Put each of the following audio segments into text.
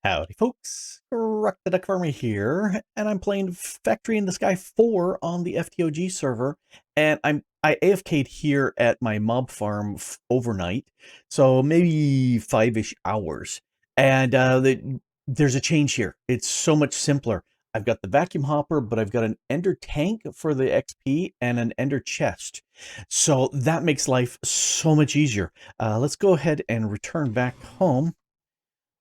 Howdy, folks. Grok the DuckFarmer here, and I'm playing Factory in the Sky 4 on the FTOG server, and I AFK'd here at my mob farm overnight, so maybe 5-ish hours. And there's a change here. It's so much simpler. I've got the vacuum hopper, but I've got an ender tank for the XP and an ender chest. So that makes life so much easier. Let's go ahead and return back home.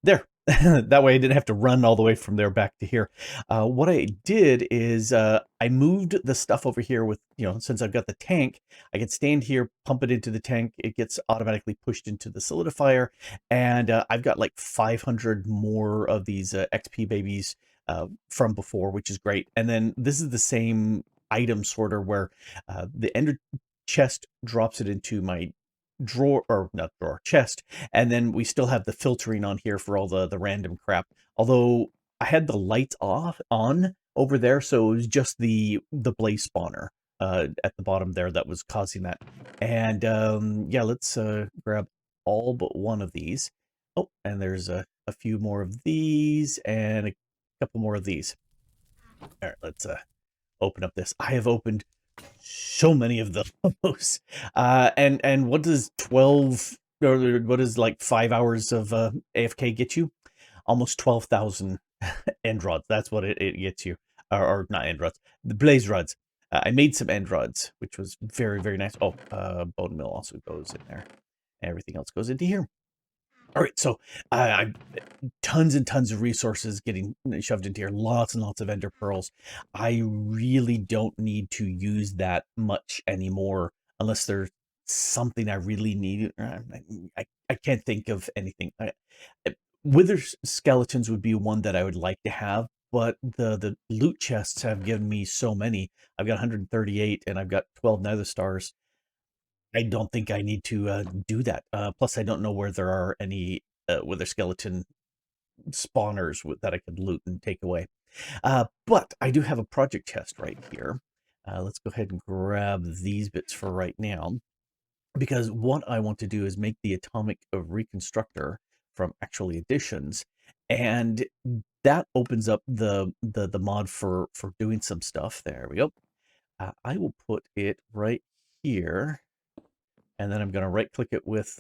There. That way I didn't have to run all the way from there back to here. What I did is I moved the stuff over here with, since I've got the tank, I can stand here, pump it into the tank. It gets automatically pushed into the solidifier. And I've got like 500 more of these XP babies from before, which is great. And then this is the same item sorter where the ender chest drops it into my drawer, or not drawer, chest, and then we still have the filtering on here for all the random crap. Although I had the lights on over there, so it was just the blaze spawner at the bottom there that was causing that. And yeah, let's grab all but one of these. Oh, and there's a few more of these and a couple more of these. All right, let's open up this. I have opened so many of those. And what does 12 or what is like 5 hours of AFK get you? Almost 12,000 end rods. That's what it gets you. Or not end rods, the blaze rods. I made some end rods, which was very, very nice. Oh, bone meal also goes in there. Everything else goes into here. All right, so I tons and tons of resources getting shoved into here. Lots and lots of ender pearls. I really don't need to use that much anymore unless there's something I really need. I can't think of anything. Wither skeletons would be one that I would like to have, but the loot chests have given me so many. I've got 138 and I've got 12 nether stars. I don't think I need to do that. Plus, I don't know where there are any wither skeleton spawners that I could loot and take away. But I do have a project chest right here. Let's go ahead and grab these bits for right now, because what I want to do is make the atomic reconstructor from actually additions, and that opens up the mod for doing some stuff. There we go. I will put it right here. And then I'm going to right click it with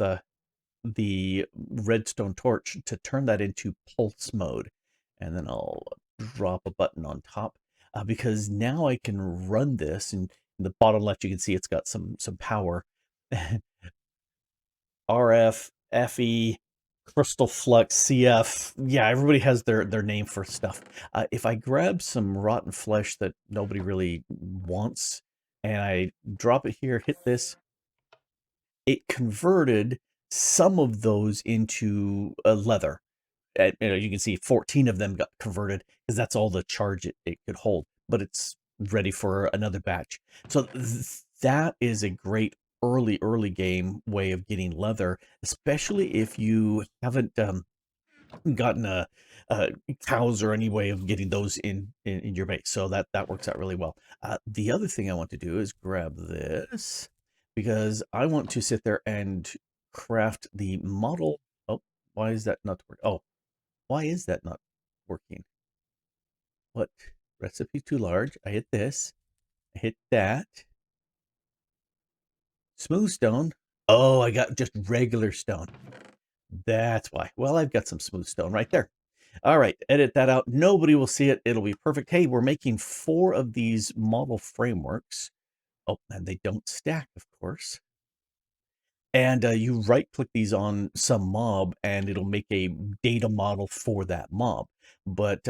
the redstone torch to turn that into pulse mode. And then I'll drop a button on top because now I can run this. And in the bottom left, you can see it's got some power. RF, FE, Crystal Flux, CF. Yeah, everybody has their name for stuff. If I grab some rotten flesh that nobody really wants, and I drop it here, hit this, it converted some of those into leather. You can see 14 of them got converted because that's all the charge it could hold, but it's ready for another batch. So that is a great early game way of getting leather, especially if you haven't gotten a cows or any way of getting those in your base. So that works out really well. The other thing I want to do is grab this, because I want to sit there and craft the model. Oh, why is that not working? Oh, why is that not working? What? Recipe too large. I hit this. I hit that. Smooth stone. Oh, I got just regular stone. That's why. Well, I've got some smooth stone right there. All right, edit that out. Nobody will see it. It'll be perfect. Hey, we're making 4 of these model frameworks. Oh, and they don't stack, of course. And you right click these on some mob and it'll make a data model for that mob. But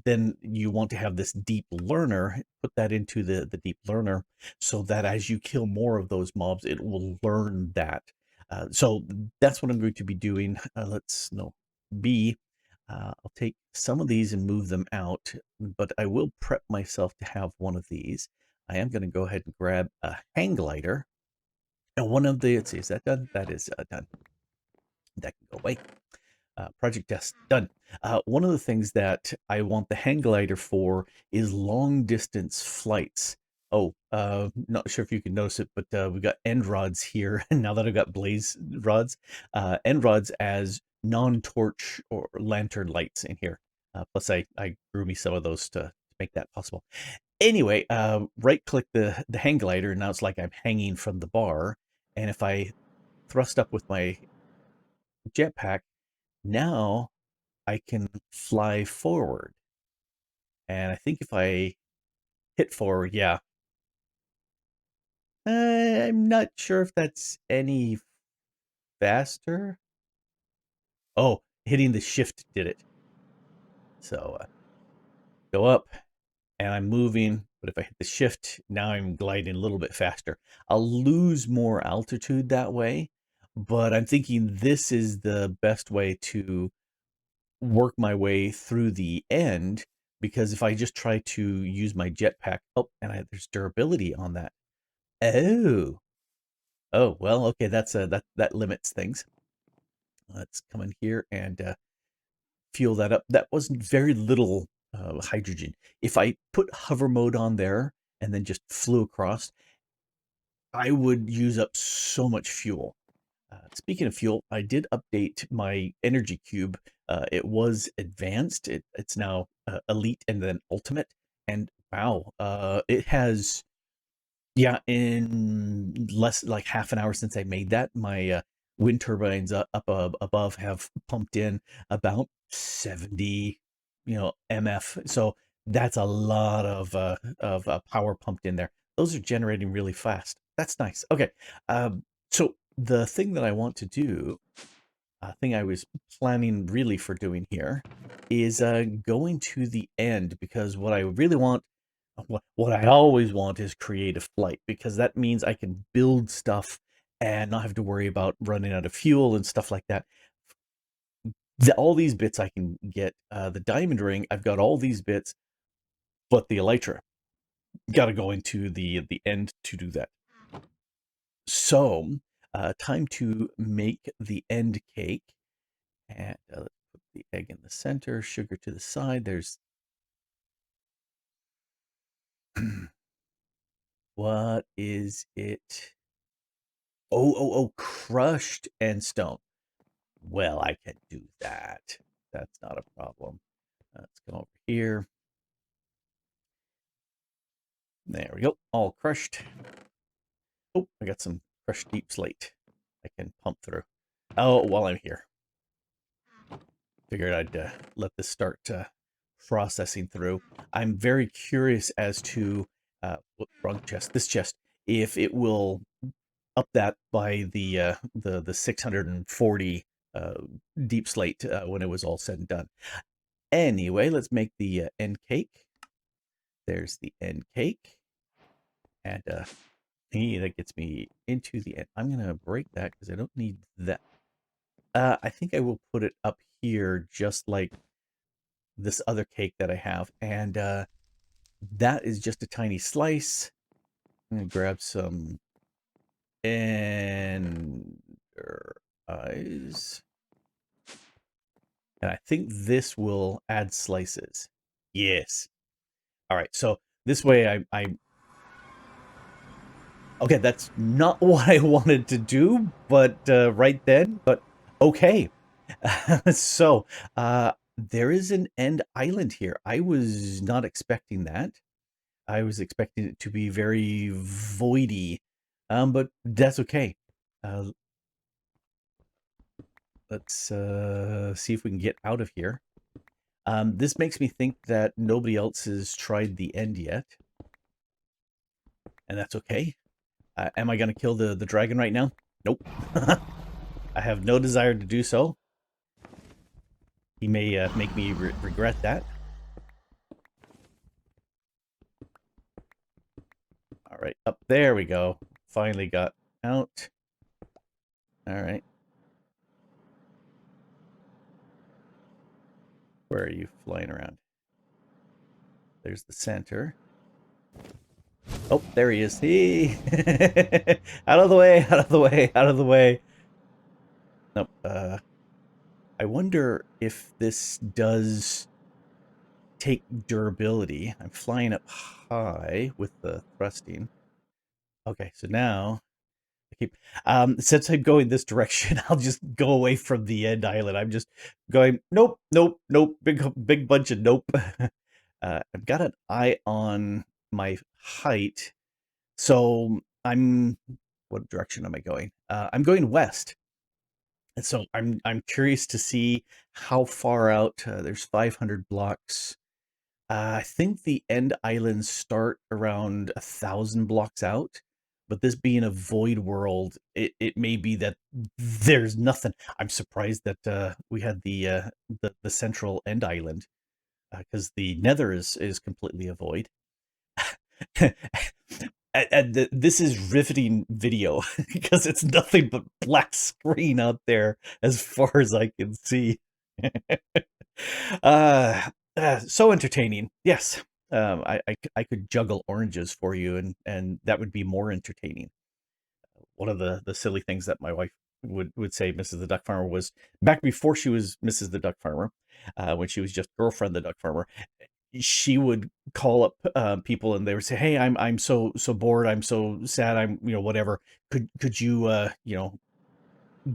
then you want to have this deep learner, put that into the deep learner so that as you kill more of those mobs, it will learn that. So that's what I'm going to be doing. I'll take some of these and move them out, but I will prep myself to have one of these. I am going to go ahead and grab a hang glider. And one of the, let's see, is that done? That is done. That can go away. Project test done. One of the things that I want the hang glider for is long distance flights. Oh, not sure if you can notice it, but we've got end rods here. Now that I've got blaze rods, end rods as non-torch or lantern lights in here. Plus, I grew me some of those to make that possible. Anyway, right-click the hang glider, and now it's like I'm hanging from the bar. And if I thrust up with my jetpack, now I can fly forward. And I think if I hit forward, yeah. I'm not sure if that's any faster. Oh, hitting the shift did it. So go up, and I'm moving, but if I hit the shift, now I'm gliding a little bit faster. I'll lose more altitude that way, but I'm thinking this is the best way to work my way through the end, because if I just try to use my jetpack, oh, and there's durability on that. Oh, oh, well, okay, that's that limits things. Let's come in here and fuel that up. That wasn't very little hydrogen. If I put hover mode on there and then just flew across, I would use up so much fuel. Speaking of fuel, I did update my energy cube. It was advanced. It's now elite and then ultimate. And wow, it has, yeah, in less like half an hour since I made that, my wind turbines above have pumped in about 70, MF. So that's a lot of power pumped in there. Those are generating really fast. That's nice. Okay, so the thing that I want to do, thing I was planning really for doing here, is going to the end, because what I really want, what I always want, is creative flight, because that means I can build stuff and not have to worry about running out of fuel and stuff like that. All these bits I can get. The diamond ring, I've got all these bits, but the elytra, got to go into the end to do that. So, time to make the end cake. And let's put the egg in the center, sugar to the side. There's what is it? Oh, crushed end stone. Well, I can do that. That's not a problem. Let's come over here. There we go. All crushed. Oh, I got some crushed deep slate I can pump through. Oh, while I'm here. Figured I'd let this start processing through. I'm very curious as to wrong chest. This chest, if it will up that by the 640 uh, deep slate when it was all said and done. Anyway, let's make the end cake. There's the end cake, and that gets me into the end. I'm gonna break that because I don't need that. I think I will put it up here, just like this other cake that I have, and that is just a tiny slice. I'm gonna grab some and eyes. And I think this will add slices. Yes. All right. So this way I okay, that's not what I wanted to do, but right then, but okay. So there is an end island here. I was not expecting that. I was expecting it to be very voidy, but that's okay. Let's see if we can get out of here. This makes me think that nobody else has tried the end yet, and that's okay. Am I going to kill the dragon right now? Nope. I have no desire to do so. He may make me regret that. All right, up there we go. Finally got out. All right. Where are you flying around? There's the center. Oh, there he is. Out of the way, out of the way, out of the way. Nope. I wonder if this does take durability. I'm flying up high with the thrusting. Okay, so now the keep. Since I'm going this direction, I'll just go away from the end island. I'm just going, nope, nope, nope, big bunch of nope. I've got an eye on my height, so what direction am I going? I'm going west. And so I'm curious to see how far out. There's 500 blocks. I think the end islands start around 1,000 blocks out, but this being a void world, it may be that there's nothing. I'm surprised that we had the central end island because the Nether is completely a void. This is riveting video because it's nothing but black screen out there as far as I can see. So entertaining. Yes. I could juggle oranges for you, and that would be more entertaining. One of the silly things that my wife would say, Mrs. the Duck Farmer, was back before she was Mrs. the Duck Farmer, when she was just girlfriend the Duck Farmer. She would call up people, and they would say, "Hey, I'm so bored. I'm so sad. I'm whatever. Could you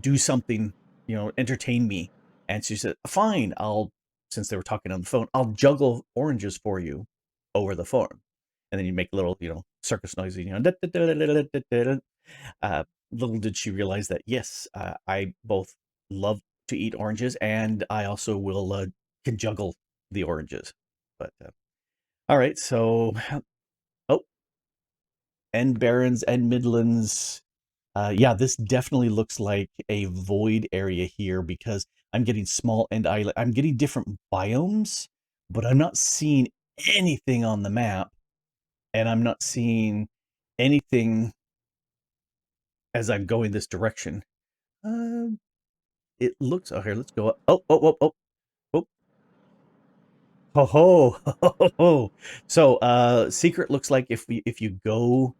do something, entertain me?" And she said, "Fine, since they were talking on the phone, I'll juggle oranges for you over the phone." And then you make little, circus noises, little did she realize that, yes, I both love to eat oranges, and I also can juggle the oranges. But all right, so oh, End Barrens, End Midlands. Yeah, this definitely looks like a void area here because I'm getting small end island. I'm getting different biomes, but I'm not seeing anything on the map, and I'm not seeing anything as I'm going this direction. It looks. Oh, here, let's go up. Oh, oh, oh, oh, oh. Ho ho ho ho. So, secret looks like if you go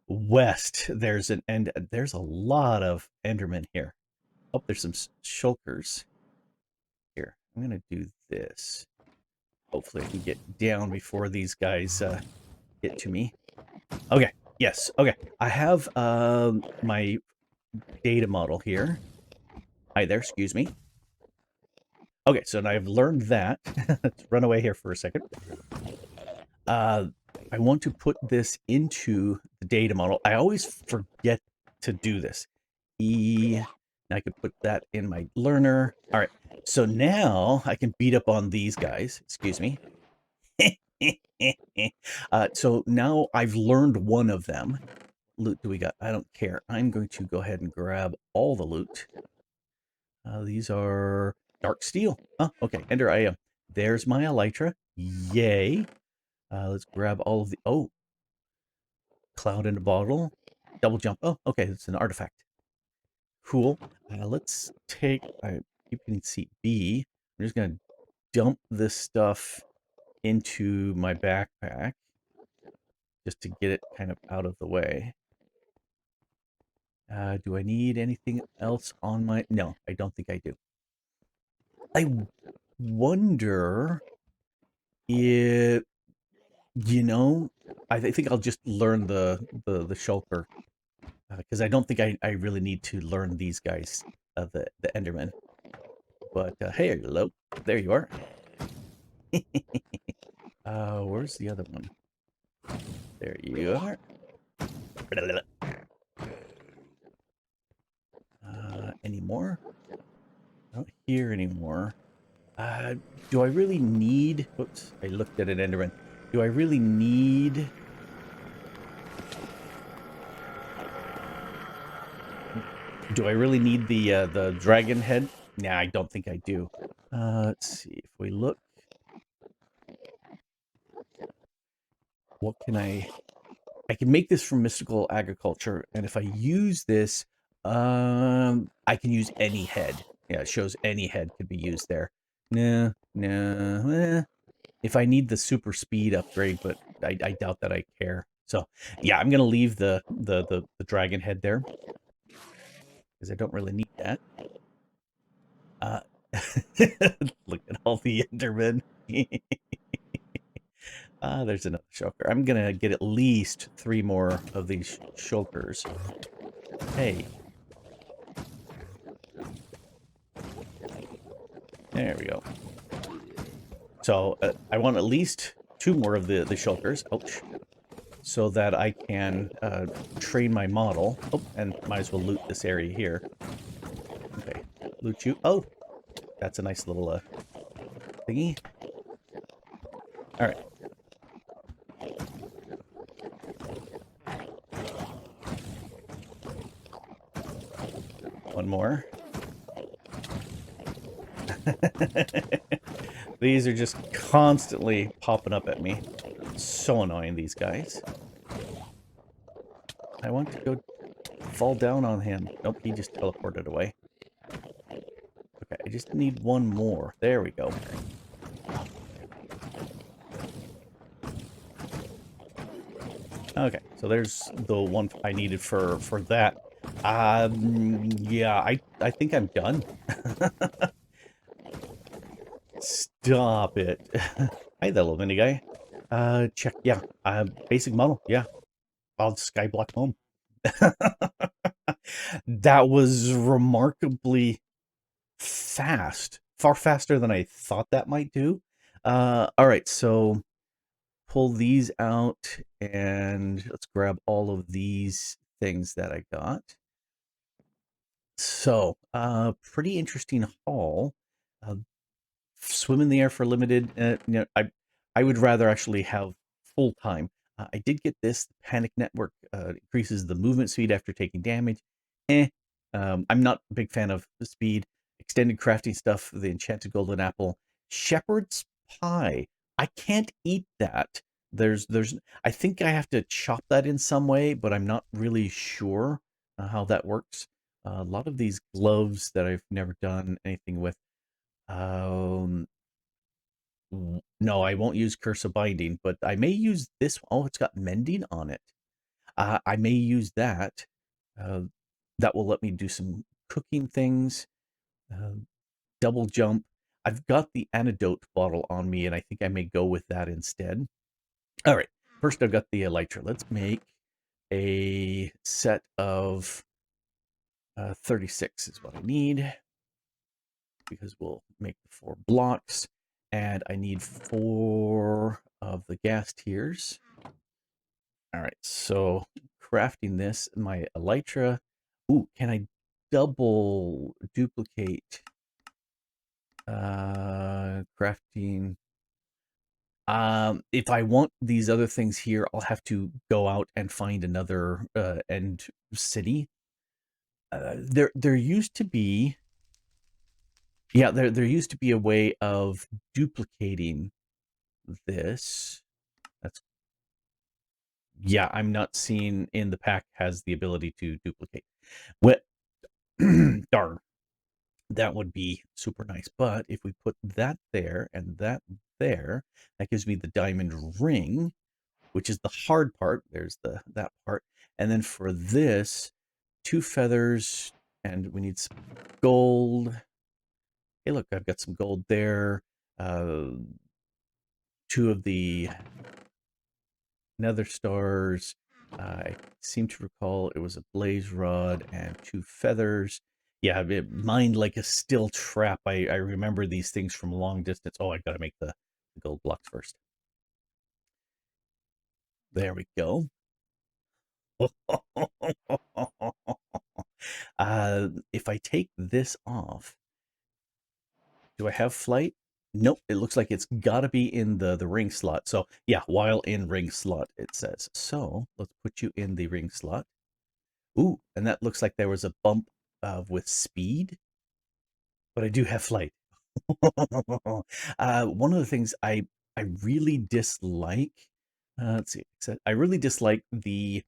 west, there's an end. There's a lot of Endermen here. Oh, there's some shulkers here. I'm gonna do this. Hopefully, I can get down before these guys get to me. Okay. Yes. Okay. I have my data model here. Hi there. Excuse me. Okay. So now I've learned that. Let's run away here for a second. I want to put this into the data model. I always forget to do this. And I could put that in my learner. All right. So now I can beat up on these guys. Excuse me. So now I've learned one of them. Loot do we got? I don't care. I'm going to go ahead and grab all the loot. These are dark steel. Oh, okay. Ender I am. There's my elytra. Yay. Let's grab all of the... Oh. Cloud in a bottle. Double jump. Oh, okay. It's an artifact. Cool. Let's take... I keep getting seat B. I'm just going to dump this stuff into my backpack just to get it kind of out of the way. Do I need anything else on my... No, I don't think I do. I wonder if, I think I'll just learn the shulker, because I don't think I really need to learn these guys, the Endermen. But hey, hello, there you are. Where's the other one? There you are. Any more? I don't hear anymore. Do I really need... Oops, I looked at an Enderman. Do I really need... Do I really need the dragon head? Nah, I don't think I do. Let's see. If we look... What can I can make this from mystical agriculture, and if I use this, I can use any head. Yeah, it shows any head could be used there. No. If I need the super speed upgrade, but I doubt that I care. So yeah, I'm gonna leave the dragon head there because I don't really need that. Look at all the Endermen. There's another shulker. I'm gonna get at least 3 more of these shulkers. Hey. There we go. So I want at least 2 more of the shulkers. Ouch. So that I can train my model. Oh, and might as well loot this area here. Okay, loot you. Oh, that's a nice little thingy. All right. One more. These are just constantly popping up at me. So annoying, these guys. I want to go fall down on him. Nope, he just teleported away. Okay, I just need one more. There we go. Okay, so there's the one I needed for that. Yeah, I think I'm done. Stop it. Hi there, little mini guy. Check, yeah. Basic model, yeah. I'll skyblock home. That was remarkably fast. Far faster than I thought that might do. All right, so pull these out and let's grab all of these things that I got. So, pretty interesting haul. Uh, swim in the air for limited. I would rather actually have full time. I did get this. The Panic Network increases the movement speed after taking damage. Eh. I'm not a big fan of the speed. Extended crafting stuff. The Enchanted Golden Apple. Shepherd's Pie. I can't eat that. There's. I think I have to chop that in some way, but I'm not really sure how that works. A lot of these gloves that I've never done anything with. Um, no, I won't use Curse of Binding, but I may use this. Oh, it's got Mending on it. I may use that. Uh, that will let me do some cooking things. Uh, double jump. I've got the antidote bottle on me, and I think I may go with that instead. All right. First, I've got the elytra. Let's make a set of 36 is what I need, because we'll make the 4 blocks. And I need 4 of the gas tiers. All right, so crafting this, my elytra. Ooh, can I double duplicate crafting? If I want these other things here, I'll have to go out and find another end city. There used to be, yeah, there used to be a way of duplicating this. That's, yeah, I'm not seeing in the pack has the ability to duplicate. What? Darn, that would be super nice. But if we put that there and that there, that gives me the diamond ring, which is the hard part. There's that part. And then for this, 2 feathers, and we need some gold. Hey, look, I've got some gold there. 2 of the nether stars. I seem to recall it was a blaze rod and 2 feathers. Yeah, it mined like a steel trap. I remember these things from a long distance. Oh, I gotta make the gold blocks first. There we go. If I take this off, do I have flight? Nope, it looks like it's gotta be in the ring slot. So yeah, while in ring slot, it says. So let's put you in the ring slot. Ooh, and that looks like there was a bump with speed, but I do have flight. One of the things I really dislike, let's see, I really dislike the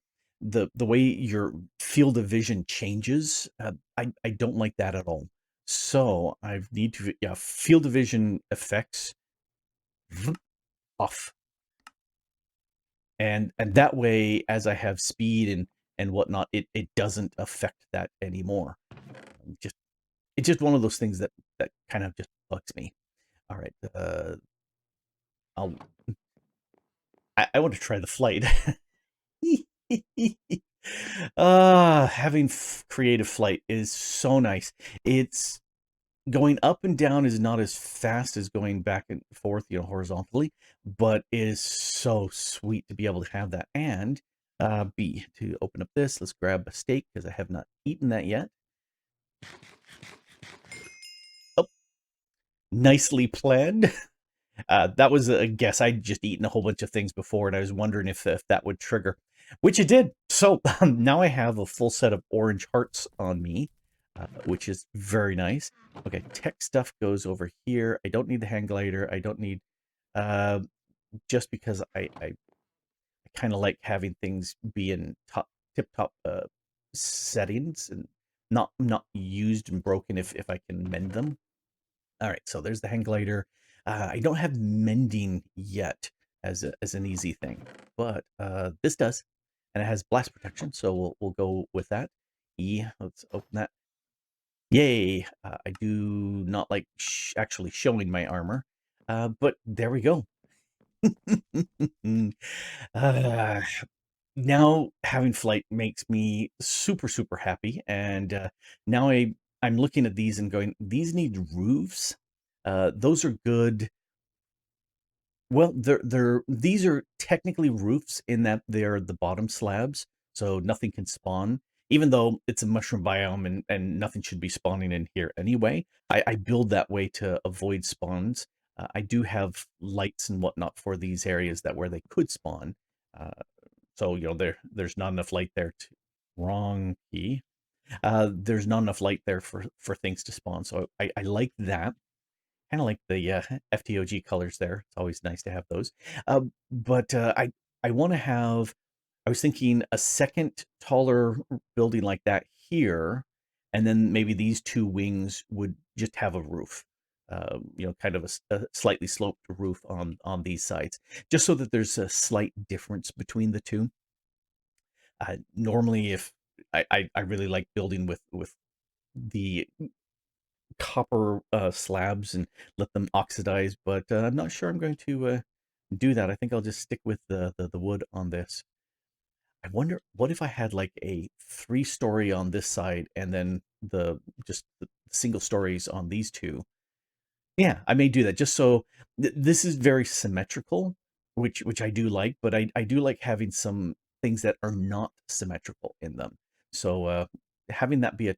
way your field of vision changes. I don't like that at all. So I need to, yeah, field of vision effects off, and that way, as I have speed and whatnot, it doesn't affect that anymore. Just it's just one of those things that kind of just bugs me. All right, I'll I want to try the flight. Having creative flight is so nice. It's going up and down is not as fast as going back and forth, horizontally, but is so sweet to be able to have that. And B, to open up this, let's grab a steak because I have not eaten that yet. Oh, nicely planned. That was a guess. I'd just eaten a whole bunch of things before, and I was wondering if that would trigger, which it did. So now I have a full set of orange hearts on me, which is very nice. Okay, tech stuff goes over here. I don't need the hang glider. I don't need, uh, just because I kind of like having things be in tip top settings and not used and broken if I can mend them. All right, so there's the hang glider. I don't have mending yet as an easy thing, but this does, and it has blast protection, so we'll go with that. Let's open that. Yay! I do not like actually showing my armor, but there we go. uh, Now having flight makes me super super happy, and now I'm looking at these and going, these need roofs. Those are good. Well, they're these are technically roofs in that they're the bottom slabs, so nothing can spawn. Even though it's a mushroom biome and nothing should be spawning in here anyway, I build that way to avoid spawns. I do have lights and whatnot for these areas that where they could spawn. Uh, so there's not enough light there to wrong key. There's not enough light there for things to spawn. So I like that. Kind of like the FTOG colors there. It's always nice to have those. But I want to have. I was thinking a second taller building like that here, and then maybe these two wings would just have a roof. Kind of a slightly sloped roof on these sides, just so that there's a slight difference between the two. Normally, if I really like building with the copper slabs and let them oxidize, but I'm not sure I'm going to do that. I think I'll just stick with the wood on this. I wonder what if I had like a 3-story on this side and then the single stories on these two. Yeah, I may do that just so this is very symmetrical, which I do like, but I do like having some things that are not symmetrical in them. So having that be a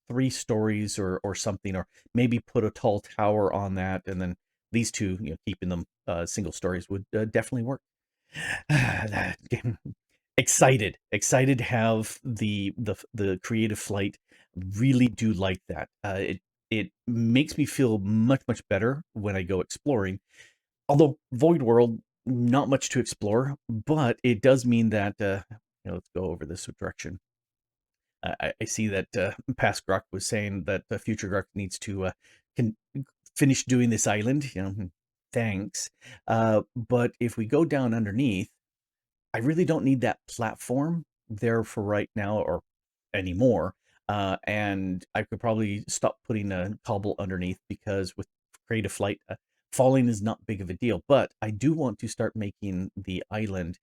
3 stories or something, or maybe put a tall tower on that, and then these two, keeping them single stories would definitely work. That game. Excited to have the creative flight. Really do like that. It makes me feel much better when I go exploring. Although Void World, not much to explore, but it does mean that let's go over this direction. I see that past Grok was saying that future Grok needs to can finish doing this island. Thanks. But if we go down underneath, I really don't need that platform there for right now or anymore. And I could probably stop putting a cobble underneath because with creative flight, falling is not big of a deal. But I do want to start making the island,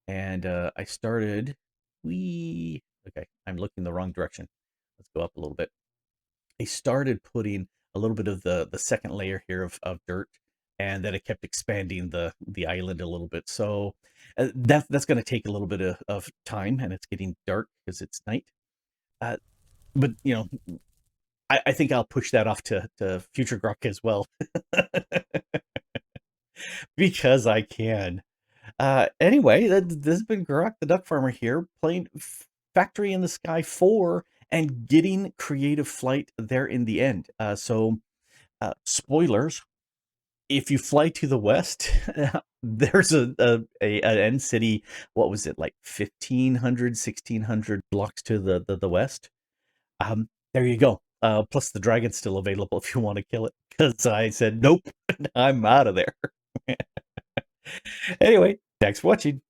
and I started. We Okay. I'm looking the wrong direction. Let's go up a little bit. I started putting a little bit of the second layer here of dirt, and then it kept expanding the island a little bit. So that's going to take a little bit of time, and it's getting dark because it's night. Uh, but I think I'll push that off to future Grok as well because I can. Anyway, this has been Grok the Duck Farmer here, playing Factory in the Sky 4 and getting creative flight there in the end. So, spoilers, if you fly to the west, there's an end city, what was it, like 1,500, 1,600 blocks to the west? There you go. Plus the dragon's still available if you want to kill it, because I said, nope, I'm out of there. Anyway, thanks for watching.